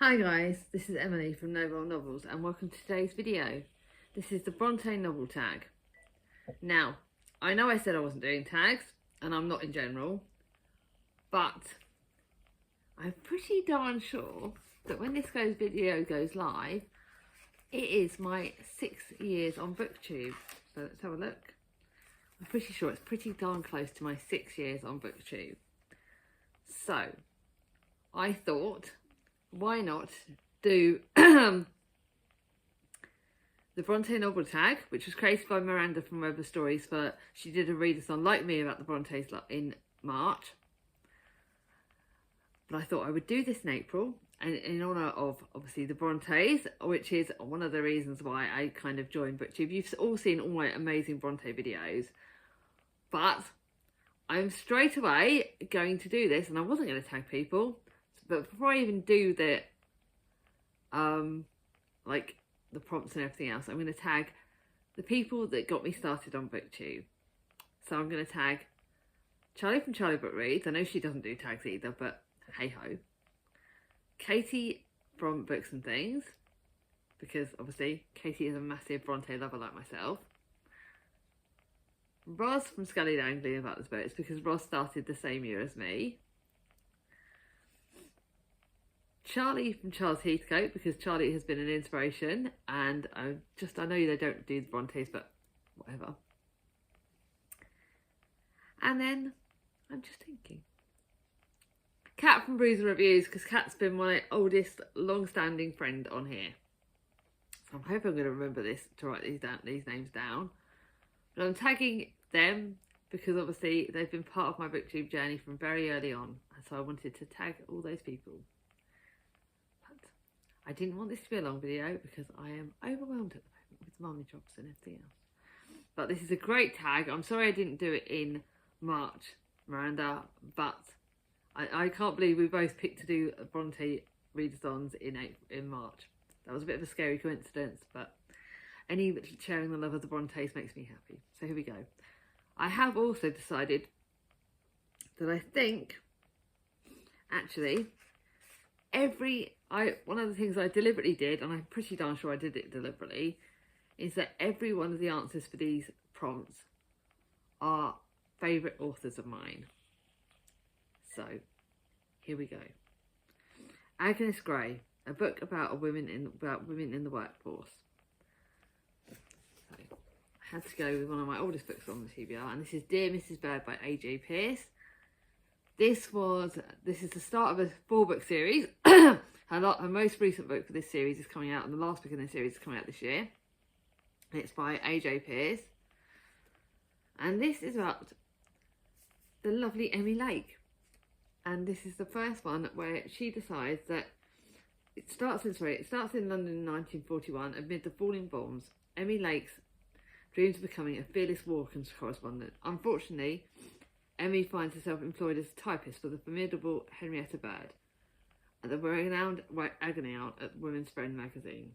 Hi guys, this is Emily from Novel Novels and welcome to today's video. This is the Bronte Novel Tag. Now, I know I said I wasn't doing tags, and I'm not in general, but I'm pretty darn sure that when this video goes live, it is my 6 years on booktube. So let's have a look. I'm pretty sure it's pretty darn close to my 6 years on booktube. So, I thought, why not do the Bronte Novel Tag, which was created by Miranda from Weber Stories. She did a readathon like me about the Brontes in March. But I thought I would do this in April, and in honour of obviously the Brontes, which is one of the reasons why I kind of joined BookTube. You've all seen all my amazing Bronte videos, but I'm straight away going to do this, and I wasn't going to tag people. But before I even do the like the prompts and everything else, I'm going to tag the people that got me started on BookTube. So I'm going to tag Charlie from Charlie Book Reads. I know she doesn't do tags either, but hey ho. Katie from Books and Things, because obviously Katie is a massive Bronte lover like myself. Roz from Scully Langley About the Boats, because Roz started the same year as me. Charlie from Charles Heathcote, because Charlie has been an inspiration, and I know they don't do the Brontes, but whatever. And then I'm just thinking, Kat from Bruiser Reviews, because Kat's been my oldest long-standing friend on here. So I hope I'm going to remember to write these names down. But I'm tagging them because obviously they've been part of my BookTube journey from very early on, and so I wanted to tag all those people. I didn't want this to be a long video because I am overwhelmed at the moment with mummy jobs and everything else. But this is a great tag. I'm sorry I didn't do it in March, Miranda, but I can't believe we both picked to do Bronte readathons in March. That was a bit of a scary coincidence, but any sharing the love of the Brontes makes me happy. So here we go. I have also decided that I think, actually, one of the things I deliberately did, and I'm pretty darn sure I did it deliberately, is that every one of the answers for these prompts are favourite authors of mine. So, here we go. Agnes Grey, a book about women in the workforce. So, I had to go with one of my oldest books on the TBR, and this is Dear Mrs. Bird by A.J. Pierce. This is the start of a 4-book series. Her most recent book for this series is coming out, and the last book in this series is coming out this year. It's by A.J. Pierce. And this is about the lovely Emmy Lake. And this is the first one where she decides that it starts in London in 1941 amid the falling bombs. Emmy Lake's dreams of becoming a fearless war correspondent. Unfortunately, Emmy finds herself employed as a typist for the formidable Henrietta Bird at the renowned Agony Aunt at Women's Friend magazine.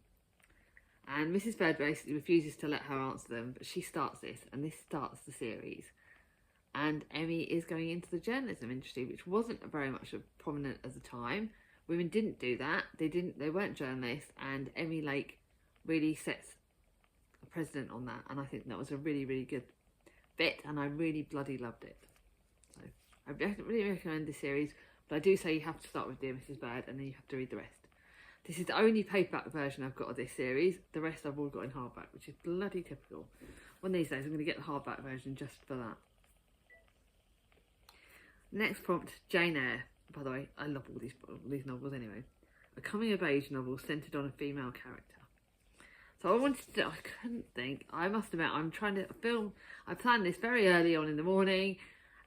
And Mrs. Bird basically refuses to let her answer them, but she starts this, and this starts the series. And Emmy is going into the journalism industry, which wasn't very much prominent at the time. Women didn't do that. They weren't journalists, and Emmy Lake really sets a precedent on that. And I think that was a really, really good bit, and I really bloody loved it. So I really recommend this series, but I do say you have to start with Dear Mrs. Bird, and then you have to read the rest. This is the only paperback version I've got of this series. The rest I've all got in hardback, which is bloody typical. One of these days I'm going to get the hardback version just for that. Next prompt, Jane Eyre. By the way, I love all these novels anyway. A coming-of-age novel centred on a female character. So I couldn't think. I must admit, I'm trying to film. I planned this very early on in the morning,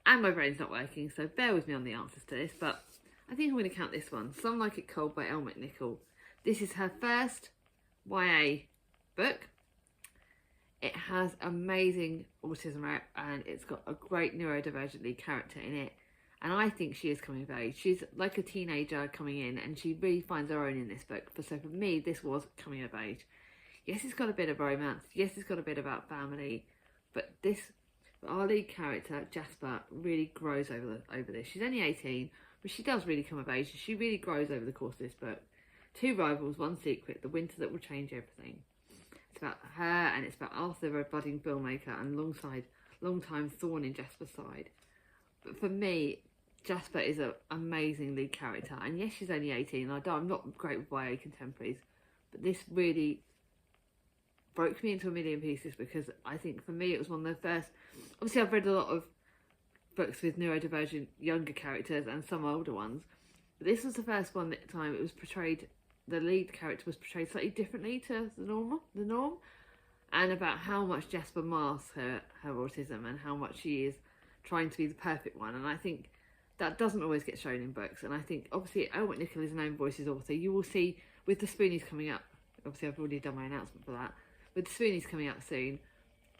and my brain's not working, so bear with me on the answers to this. But I think I'm going to count this one. Some Like It Cold by Elle McNichol. This is her first YA book. It has amazing autism, and it's got a great neurodivergently character in it. And I think she is coming of age. She's like a teenager coming in, and she really finds her own in this book. So for me, this was coming of age. Yes, it's got a bit of romance. Yes, it's got a bit about family. But our lead character, Jasper, really grows over this. She's only 18, but she does really come of age. She really grows over the course of this book Two rivals, one secret, the winter that will change everything. It's about her, and it's about Arthur, a budding filmmaker, and long-time thorn in Jasper's side. But for me, Jasper is an amazing lead character, and yes, she's only 18. I'm not great with YA contemporaries, but this really broke me into a million pieces, because I think for me it was one of the first. Obviously, I've read a lot of books with neurodivergent younger characters and some older ones, but this was the first one that time it was portrayed. The lead character was portrayed slightly differently to the norm, and about how much Jasper masks her autism and how much she is trying to be the perfect one. And I think that doesn't always get shown in books. And I think obviously Elle McNichol is an own voices author. You will see with the Spoonies coming up. Obviously, I've already done my announcement for that. With the Spoonies coming up soon,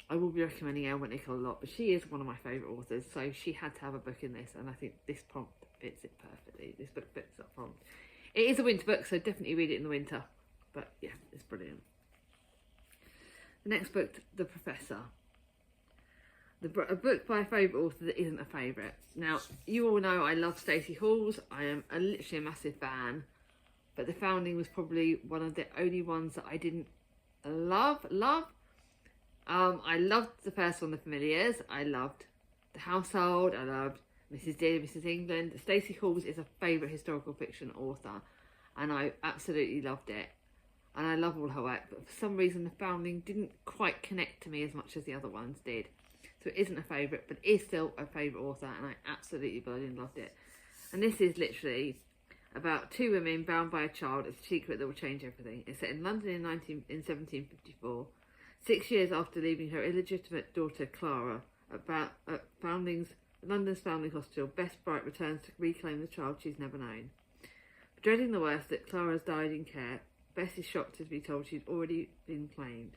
I will be recommending Elle McNichol a lot, but she is one of my favourite authors, so she had to have a book in this, and I think this prompt fits it perfectly. This book fits that prompt. It is a winter book, so definitely read it in the winter. But yeah, it's brilliant. The next book, The Professor. A book by a favourite author that isn't a favourite. Now, you all know I love Stacey Halls. I am literally a massive fan. But The Founding was probably one of the only ones that I didn't love. I loved the first one, The Familiars. I loved The Household. I loved Mrs. Dean, Mrs. England. Stacey Halls is a favourite historical fiction author, and I absolutely loved it. And I love all her work, but for some reason The Founding didn't quite connect to me as much as the other ones did. So it isn't a favourite, but it is still a favourite author, and I absolutely bloody loved it. And this is literally about two women bound by a child, a secret that will change everything. It's set in London in 1754, 6 years after leaving her illegitimate daughter Clara at London's Foundling Hospital. Bess Bright returns to reclaim the child she's never known. Dreading the worst, that Clara's died in care, Bess is shocked to be told she'd already been claimed.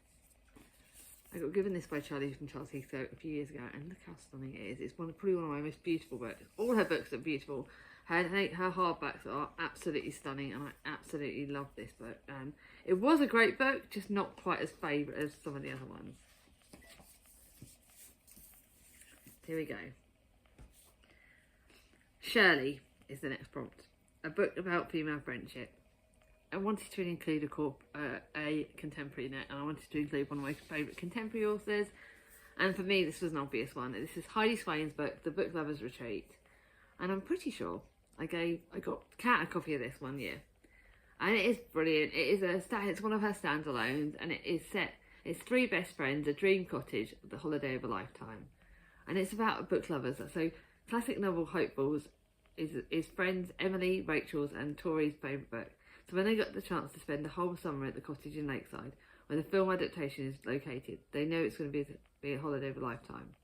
I got given this by Charlie from Charles Heathcote a few years ago, and look how stunning it is. It's probably one of my most beautiful books. All her books are beautiful. Her hardbacks are absolutely stunning, and I absolutely love this book. It was a great book, just not quite as favourite as some of the other ones. Here we go. Shirley is the next prompt. A book about female friendship. I wanted to include a contemporary in it, and I wanted to include one of my favourite contemporary authors. And for me, this was an obvious one. This is Heidi Swain's book, The Book Lovers Retreat. And I'm pretty sure I got Kat a copy of this one year. And it is brilliant. It's one of her standalones, and it's three best friends, a dream cottage, the holiday of a lifetime. And it's about book lovers. So classic novel hopefuls is friends Emily, Rachel's and Tori's favourite book. So when they got the chance to spend the whole summer at the cottage in Lakeside, where the film adaptation is located, they know it's going to be a holiday of a lifetime.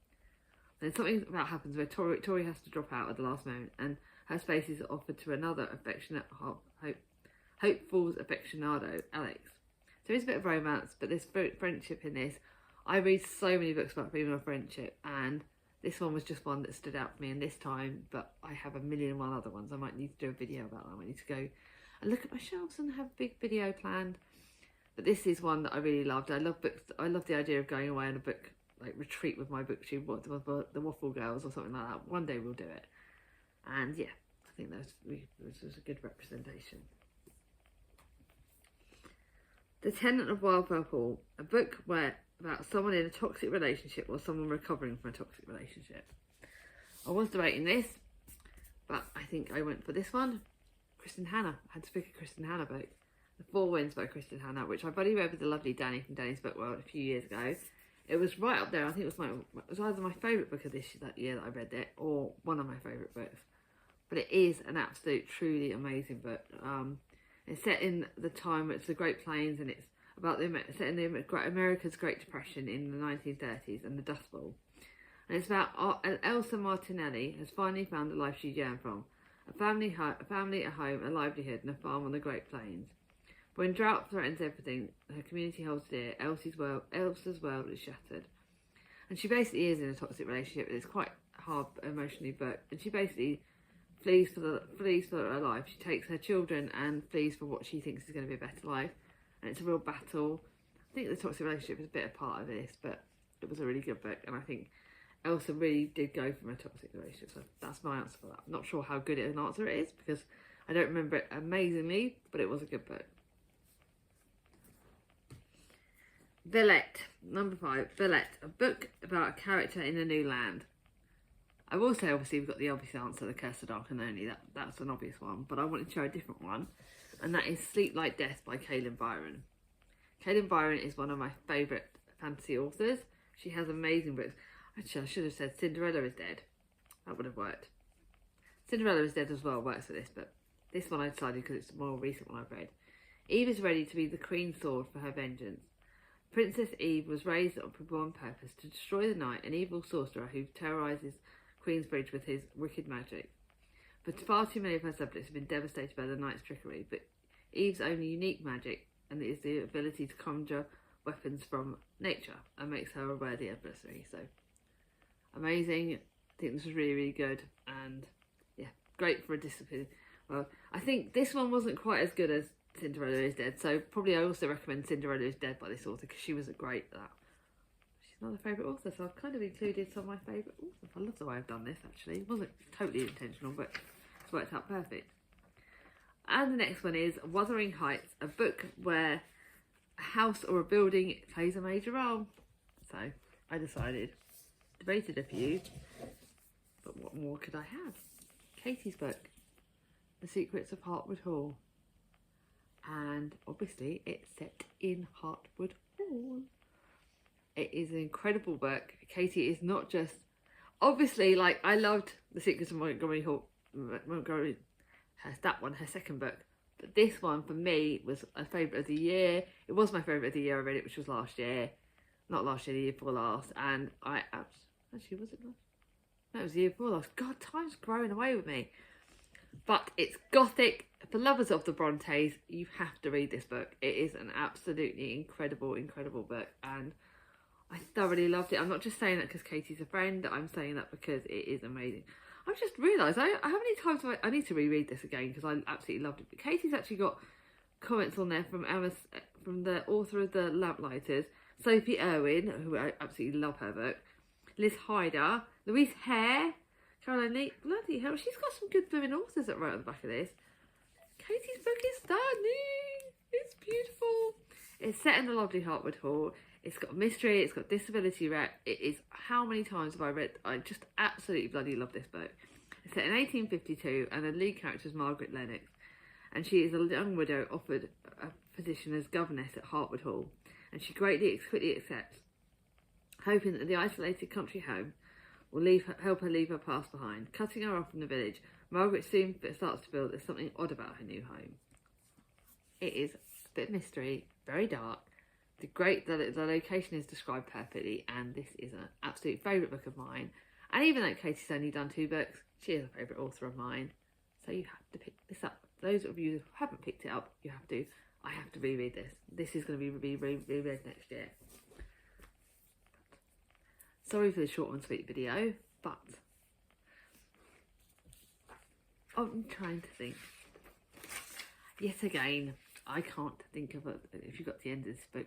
Then something happens where Tori has to drop out at the last moment, and her space is offered to another affectionate hopeful's aficionado, Alex. So there's a bit of romance, but there's friendship in this. I read so many books about female friendship, and this one was just one that stood out for me in this time, but I have a million and one other ones. I might need to do a video about that. I might need to go and look at my shelves and have a big video planned. But this is one that I really loved. I love books. I love the idea of going away on a book retreat with my booktube, the Waffle Girls or something like that. One day we'll do it. And yeah, I think this was a good representation. The Tenant of Wildfell Hall, a book about someone in a toxic relationship or someone recovering from a toxic relationship. I was debating this, but I think I went for this one. Kristen Hanna. I had to pick a Kristen Hanna book. The Four Winds by Kristen Hanna, which I've only read with the lovely Danny from Danny's Book World a few years ago. It was right up there. I think it was either my favourite book of that year that I read it, or one of my favourite books. But it is an absolute, truly amazing book. It's set in the time, it's the Great Plains, and it's about set in America's Great Depression in the 1930s and the Dust Bowl. And it's about Elsa Martinelli has finally found the life she yearned from. A family at home, a livelihood, and a farm on the Great Plains. But when drought threatens everything her community holds dear, Elsa's world is shattered. And she basically is in a toxic relationship. It's quite hard emotionally, but and she basically flees for her life. She takes her children and flees for what she thinks is going to be a better life. And it's a real battle. I think the toxic relationship is a bit a part of this, but it was a really good book, and I think Elsa really did go from a toxic relationship, so that's my answer for that. I'm not sure how good an answer it is, because I don't remember it amazingly, but it was a good book. Villette, number 5. Villette, a book about a character in a new land. I will say, obviously, we've got the obvious answer, The Curse of Dark and Lonely. That's an obvious one, but I wanted to show a different one, and that is Sleep Like Death by Kaylin Byron. Kaylin Byron is one of my favourite fantasy authors. She has amazing books. Actually, I should have said Cinderella is Dead. That would have worked. Cinderella is Dead as well works for this, but this one I decided because it's the more recent one I've read. Eve is ready to be the Queen's sword for her vengeance. Princess Eve was raised on one purpose, to destroy the night, an evil sorcerer who terrorises Queensbridge with his wicked magic. But far too many of her subjects have been devastated by the knight's trickery, but Eve's only unique magic and is the ability to conjure weapons from nature and makes her a worthy adversary. So, amazing. I think this was really, really good, and yeah, great for a discipline. Well, I think this one wasn't quite as good as Cinderella is Dead, so probably I also recommend Cinderella is Dead by this author because she was great at that. She's not a favourite author, so I've kind of included some of my favourite authors. I love the way I've done this, actually. It wasn't totally intentional, but it's worked out perfect. And the next one is Wuthering Heights, a book where a house or a building plays a major role. So I debated a few, but what more could I have? Katie's book, The Secrets of Hartwood Hall. And obviously it's set in Hartwood Hall. It is an incredible book. Katie is not just, obviously, like, I loved The Secrets of Montgomery Hall, that one, her second book. But this one, for me, was a favourite of the year. It was my favourite of the year I read it, which was last year. Not last year, the year before last. And actually, was it last? No, it was the year before last. God, time's growing away with me. But it's gothic. For lovers of the Brontes, you have to read this book. It is an absolutely incredible, incredible book. And I thoroughly loved it. I'm not just saying that because Katie's a friend. I'm saying that because it is amazing. I've just realised, how many times I need to reread this again because I absolutely loved it. But Katie's actually got comments on there from the author of The Lamplighters, Sophie Irwin, who I absolutely love her book, Liz Hyder, Louise Hare, Caroline Lee. Bloody hell, she's got some good women authors that wrote on the back of this. Katie's book is stunning. It's beautiful. It's set in the lovely Hartwood Hall. It's got mystery, it's got disability rep. It is, how many times have I read? I just absolutely bloody love this book. It's set in 1852 and the lead character is Margaret Lennox. And she is a young widow offered a position as governess at Hartwood Hall. And she quickly accepts, hoping that the isolated country home will help her leave her past behind. Cutting her off from the village, Margaret soon starts to feel there's something odd about her new home. It is a bit of mystery, very dark. The location is described perfectly, and this is an absolute favourite book of mine. And even though Katie's only done 2 books, she is a favourite author of mine. So you have to pick this up. Those of you who haven't picked it up, you have to. I have to reread this. This is going to be reread next year. Sorry for the short and sweet video, but I'm trying to think. Yet again, I can't think of if you got to the end of this book,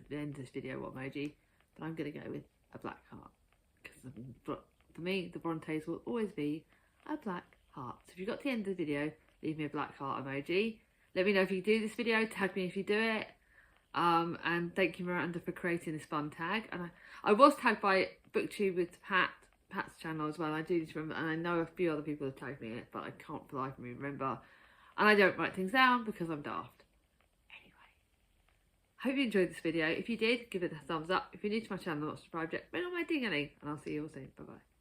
the end of this video, what emoji, but I'm going to go with a black heart. Because for me, the Brontes will always be a black heart. So if you got to the end of the video, leave me a black heart emoji. Let me know if you do this video, tag me if you do it. And thank you Miranda for creating this fun tag. And I was tagged by booktube with Pat's channel as well. I do need to remember, and I know a few other people have tagged me in it, but I can't for the life of me remember. And I don't write things down because I'm daft. Anyway, hope you enjoyed this video. If you did, give it a thumbs up. If you're new to my channel and not subscribed yet, ring on my ding-a-ling, and I'll see you all soon. Bye bye.